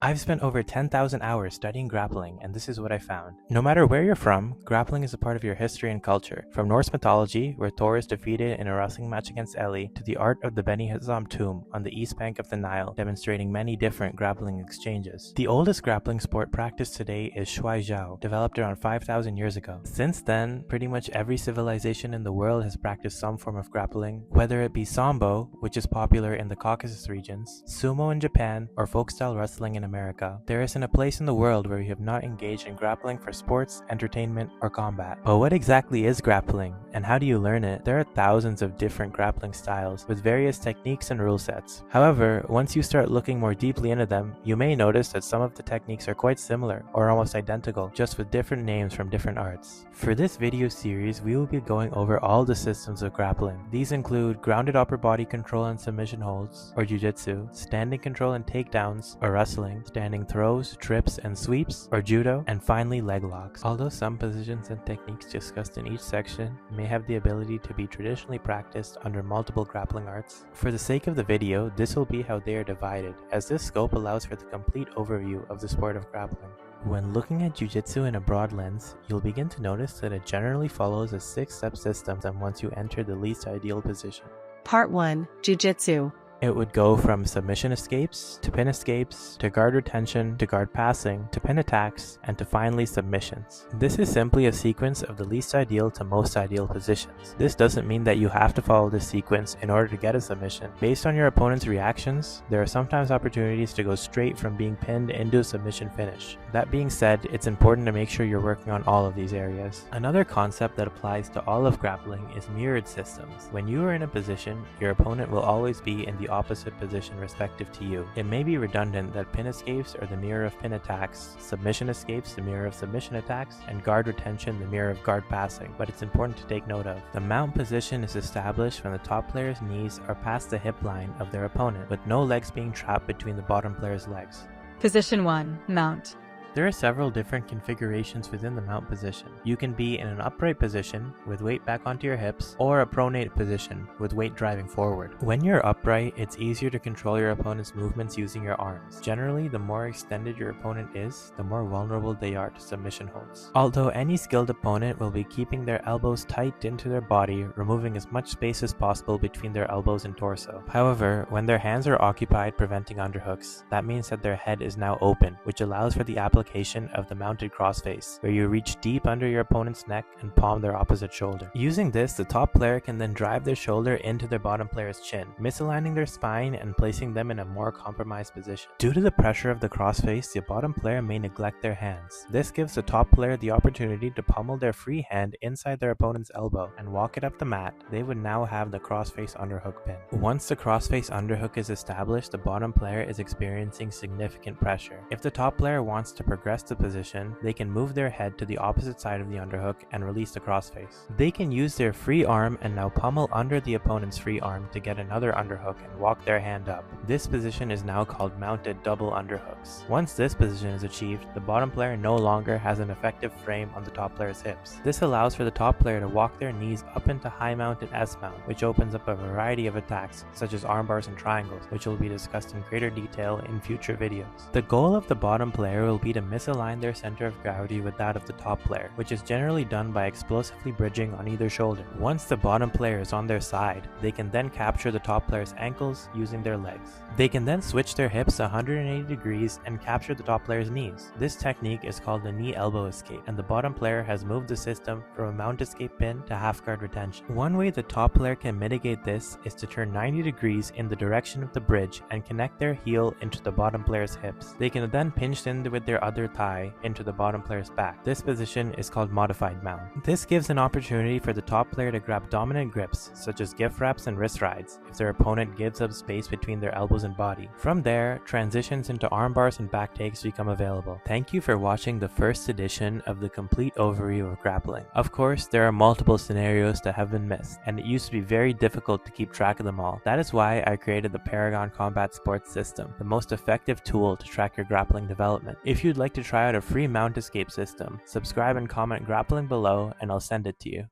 I've spent over 10,000 hours studying grappling, and this is what I found. No matter where you're from, grappling is a part of your history and culture. From Norse mythology, where Thor is defeated in a wrestling match against Ellie, to the art of the Beni Hazzam tomb on the east bank of the Nile, demonstrating many different grappling exchanges. The oldest grappling sport practiced today is Shuai Jiao, developed around 5,000 years ago. Since then, pretty much every civilization in the world has practiced some form of grappling, whether it be Sambo, which is popular in the Caucasus regions, sumo in Japan, or folk-style wrestling in America. There isn't a place in the world where we have not engaged in grappling for sports, entertainment, or combat. But what exactly is grappling, and how do you learn it? There are thousands of different grappling styles with various techniques and rule sets. However, once you start looking more deeply into them, you may notice that some of the techniques are quite similar or almost identical, just with different names from different arts. For this video series, we will be going over all the systems of grappling. These include grounded upper body control and submission holds, or Jiu-Jitsu, standing control and takedowns, or wrestling, standing throws, trips, and sweeps, or judo, and finally leg locks. Although some positions and techniques discussed in each section may have the ability to be traditionally practiced under multiple grappling arts, for the sake of the video, this will be how they are divided, as this scope allows for the complete overview of the sport of grappling. When looking at Jiu-Jitsu in a broad lens, you'll begin to notice that it generally follows a 6-step system once you enter the least ideal position. Part 1. Jiu-Jitsu. It would go from submission escapes, to pin escapes, to guard retention, to guard passing, to pin attacks, and to finally submissions. This is simply a sequence of the least ideal to most ideal positions. This doesn't mean that you have to follow this sequence in order to get a submission. Based on your opponent's reactions, there are sometimes opportunities to go straight from being pinned into a submission finish. That being said, it's important to make sure you're working on all of these areas. Another concept that applies to all of grappling is mirrored systems. When you are in a position, your opponent will always be in the opposite position respective to you. It may be redundant that pin escapes are the mirror of pin attacks, submission escapes the mirror of submission attacks, and guard retention the mirror of guard passing, but it's important to take note of. The mount position is established when the top player's knees are past the hip line of their opponent, with no legs being trapped between the bottom player's legs. Position 1. Mount. There are several different configurations within the mount position. You can be in an upright position with weight back onto your hips, or a pronate position with weight driving forward. When you're upright, it's easier to control your opponent's movements using your arms. Generally, the more extended your opponent is, the more vulnerable they are to submission holds. Although any skilled opponent will be keeping their elbows tight into their body, removing as much space as possible between their elbows and torso. However, when their hands are occupied preventing underhooks, that means that their head is now open, which allows for the application of the mounted crossface, where you reach deep under your opponent's neck and palm their opposite shoulder. Using this, the top player can then drive their shoulder into their bottom player's chin, misaligning their spine and placing them in a more compromised position. Due to the pressure of the crossface, the bottom player may neglect their hands. This gives the top player the opportunity to pummel their free hand inside their opponent's elbow and walk it up the mat. They would now have the crossface underhook pin. Once the crossface underhook is established, the bottom player is experiencing significant pressure. If the top player wants to progress the position, they can move their head to the opposite side of the underhook and release the crossface. They can use their free arm and now pummel under the opponent's free arm to get another underhook and walk their hand up. This position is now called mounted double underhooks. Once this position is achieved, the bottom player no longer has an effective frame on the top player's hips. This allows for the top player to walk their knees up into high mounted S mount, which opens up a variety of attacks such as arm bars and triangles, which will be discussed in greater detail in future videos. The goal of the bottom player will be to misalign their center of gravity with that of the top player, which is generally done by explosively bridging on either shoulder. Once the bottom player is on their side, they can then capture the top player's ankles using their legs. They can then switch their hips 180 degrees and capture the top player's knees. This technique is called the knee elbow escape, and the bottom player has moved the system from a mount escape pin to half guard retention. One way the top player can mitigate this is to turn 90 degrees in the direction of the bridge and connect their heel into the bottom player's hips. They can then pinch in with their other thigh into the bottom player's back. This position is called modified mount. This gives an opportunity for the top player to grab dominant grips, such as gift wraps and wrist rides, if their opponent gives up space between their elbows and body. From there, transitions into arm bars and back takes become available. Thank you for watching the first edition of the complete overview of grappling. Of course, there are multiple scenarios that have been missed, and it used to be very difficult to keep track of them all. That is why I created the Paragon Combat Sports system, the most effective tool to track your grappling development. If you'd like to try out a free mount escape system, subscribe and comment grappling below and I'll send it to you.